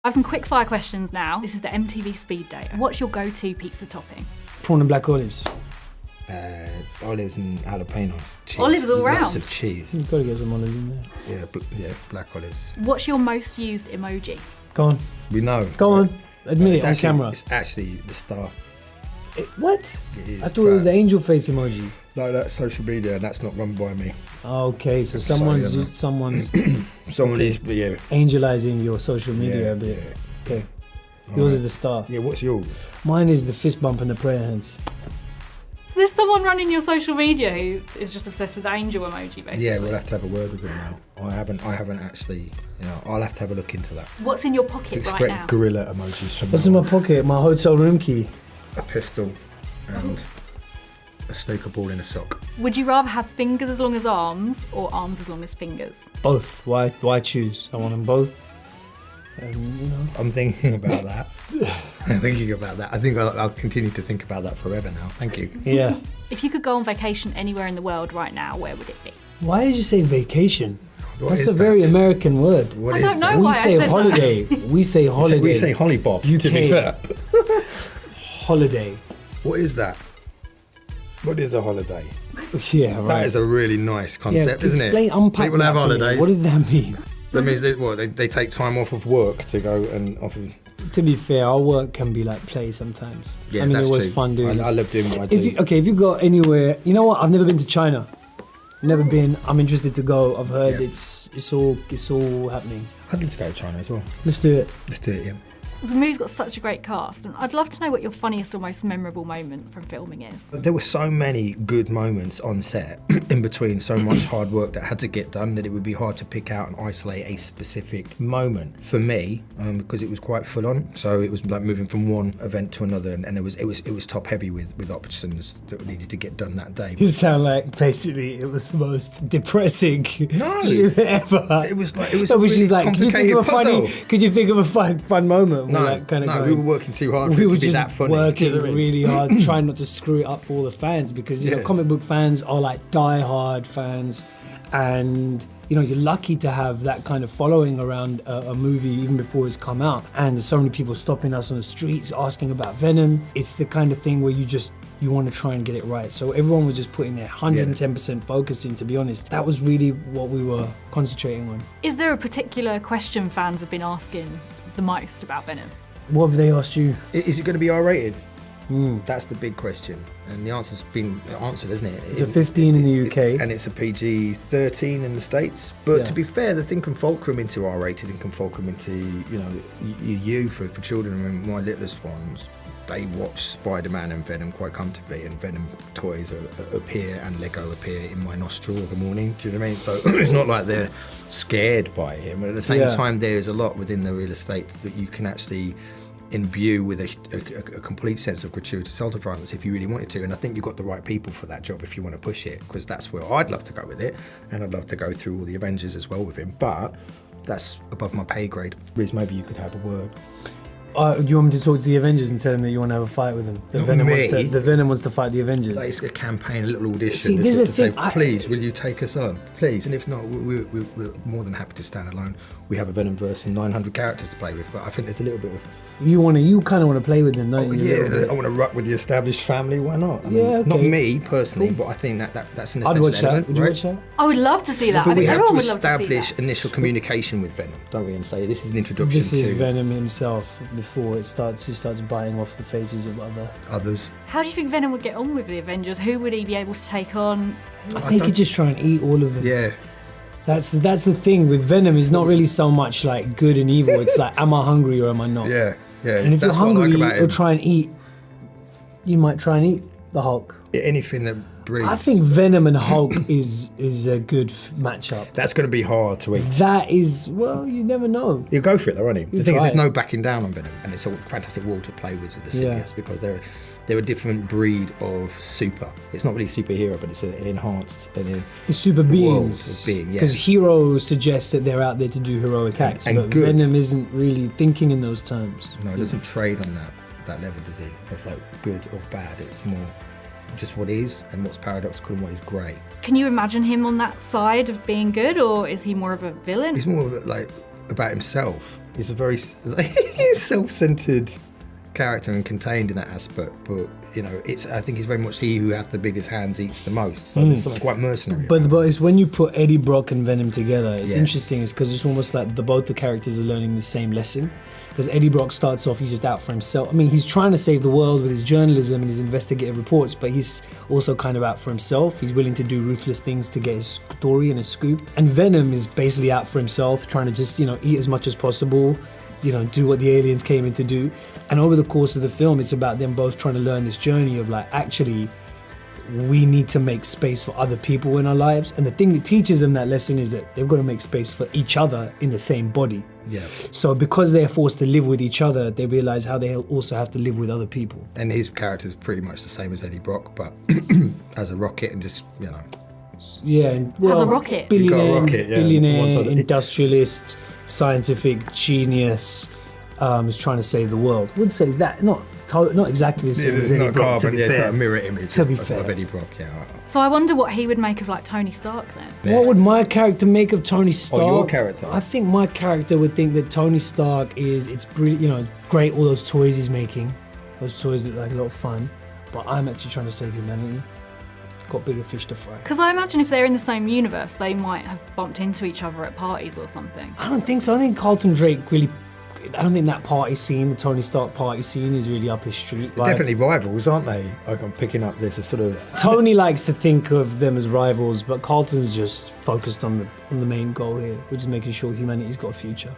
I have some quick fire questions now. This is the MTV speed date. What's your go-to pizza topping? Prawn and black olives. Olives and jalapeno. Cheese. Olives all round? Lots of cheese. You've got to get some olives in there. Yeah, black olives. What's your most used emoji? Go on. We know. Go on. Admit it on actually, camera. It's actually the star. What? It is, I thought it was the angel face emoji. No, that's social media, and that's not run by me. Okay, so someone's Someone is, yeah. angelizing your social media a bit. Yeah. Okay. Yours is the star. Yeah, what's yours? Mine is the fist bump and the prayer hands. There's someone running your social media who is just obsessed with the angel emoji, basically. Yeah, we'll have to have a word with him now. I haven't actually, I'll have to have a look into that. What's in your pocket Expect right now? gorilla emojis from What's now in on. my pocket? My hotel room key. A pistol and a snooker ball in a sock. Would you rather have fingers as long as arms or arms as long as fingers? Both. Why choose? I want them both. I'm thinking about that. I'm thinking about that. I think I'll continue to think about that forever now. Thank you. Yeah. If you could go on vacation anywhere in the world right now, where would it be? Why did you say vacation? What That's is a very that? American word. What I is don't that? know We why I say said holiday. We say holiday. We say hollybobs, to be fair. Holiday. What is that? What is a holiday? Yeah, right. That is a really nice concept, isn't it? Unpack People that have for me. holidays. What does that mean? That means they take time off of work to go and off of... To be fair, our work can be like play sometimes. Yeah, I mean, that's it was true. fun doing I love doing what I do. if you go anywhere, you know what? I've never been to China. Never been. I'm interested to go. I've heard Yeah. it's all happening. I'd love to go to China as well. Let's do it. Let's do it, yeah. The movie's got such a great cast, and I'd love to know what your funniest or most memorable moment from filming is. There were so many good moments on set, in between so much hard work that had to get done, that it would be hard to pick out and isolate a specific moment for me, because it was quite full on. So it was like moving from one event to another, and it was top heavy with options that needed to get done that day. You sound like basically it was the most depressing No. shit ever. It was like it was So a really she's like, complicated puzzle. could you think of a fun moment? No, We're like kind of we going, were working too hard for we it were to be just that funny. working Do you know what I mean? really hard, trying not to screw it up for all the fans, because you know Yeah. comic book fans are like die-hard fans, and you know you're lucky to have that kind of following around a movie even before it's come out. And there's so many people stopping us on the streets asking about Venom. It's the kind of thing where you want to try and get it right. So everyone was just putting their 110% focus in, to be honest. That was really what we were concentrating on. Is there a particular question fans have been asking the most about Venom? What have they asked you? Is it going to be R-rated? That's the big question, and the answer's been answered, isn't it? It's a 15 in the UK. and it's a PG-13 in the States. But Yeah. to be fair, the thing can fulcrum into R-rated and can fulcrum into you for children. I mean, my littlest ones, they watch Spider-Man and Venom quite comfortably, and Venom toys appear and Lego appear in my nostril of the morning. Do you know what I mean? So it's not like they're scared by him. But at the same time, there is a lot within the real estate that you can actually imbue with a complete sense of gratuitous self-violence if you really wanted to. And I think you've got the right people for that job if you want to push it, because that's where I'd love to go with it, and I'd love to go through all the Avengers as well with him. But that's above my pay grade. Riz, maybe you could have a word. Do you want me to talk to the Avengers and tell them that you want to have a fight with them? The Venom wants to fight the Avengers. Like, it's a campaign, a little audition. See, It's this got is to the say, thing, please, will you take us on? Please. And if not, we're more than happy to stand alone. We have a Venomverse and 900 characters to play with, but I think there's a little bit of... You kind of want to play with them, don't you? Yeah, I want to rock with the established family. Why not? I mean, okay. Not me personally, but I think that's an I'd essential watch that. element, Would you right? watch that? I would love to see that. So I we think have to everyone would love to see establish that. initial communication with Venom, don't we? And say this is an introduction This is to Venom himself before he starts biting off the faces of others. How do you think Venom would get on with the Avengers? Who would he be able to take on? I think he'd just try and eat all of them. Yeah. That's the thing with Venom. It's not really so much like good and evil. It's like, am I hungry or am I not? Yeah. Yeah. And if that's you're what I hungry, like about you'll him. try and eat. You might try and eat the Hulk. Anything that breathes. I think Venom and Hulk is a good matchup. that's going to be hard to eat. That is, well, you never know. He'll go for it though, won't he? The He'll thing is, try there's it. no backing down on Venom, and it's a fantastic world to play with the Yeah. symbiotes, because they're a different breed of super. It's not really superhero, but it's an enhanced The super world beings. of being. Yeah. Because heroes suggest that they're out there to do heroic acts, and but good. Venom isn't really thinking in those terms. No, it doesn't trade on that level, does he? Of like good or bad. It's more just what is and what's paradoxical and what is grey. Can you imagine him on that side of being good, or is he more of a villain? He's more of like about himself. He's a very self-centered character and contained in that aspect, but you know, I think it's very much he who has the biggest hands eats the most. So there's something quite mercenary. But it's when you put Eddie Brock and Venom together, it's Yes. interesting. It's because it's almost like both the characters are learning the same lesson. Because Eddie Brock starts off, he's just out for himself. I mean, he's trying to save the world with his journalism and his investigative reports, but he's also kind of out for himself. He's willing to do ruthless things to get his story and his scoop. And Venom is basically out for himself, trying to just, eat as much as possible, do what the aliens came in to do. And over the course of the film, it's about them both trying to learn this journey of like, actually, we need to make space for other people in our lives. And the thing that teaches them that lesson is that they've got to make space for each other in the same body. Yeah. So because they're forced to live with each other, they realize how they also have to live with other people. And his character's pretty much the same as Eddie Brock, but as a rocket and just, Yeah, and Has a rocket. You've got a Billionaire, rocket, yeah. billionaire, One side- industrialist, scientific genius, is trying to save the world. I wouldn't say it's that, not exactly the same as it's Eddie not Brock, carbon, to be it's fair. not a mirror image To be of fair. Eddie Brock, yeah. So I wonder what he would make of like Tony Stark then. Yeah. What would my character make of Tony Stark? your character? I think my character would think that Tony Stark it's brilliant, great, all those toys he's making. Those toys look like a lot of fun. But I'm actually trying to save humanity. Got bigger fish to fry. Because I imagine if they're in the same universe, they might have bumped into each other at parties or something. I don't think so. I think Carlton Drake I don't think that party scene, the Tony Stark party scene, is really up his street. They're definitely rivals, aren't they? Like I'm picking up this as sort of... Tony likes to think of them as rivals, but Carlton's just focused on the main goal here, which is making sure humanity's got a future.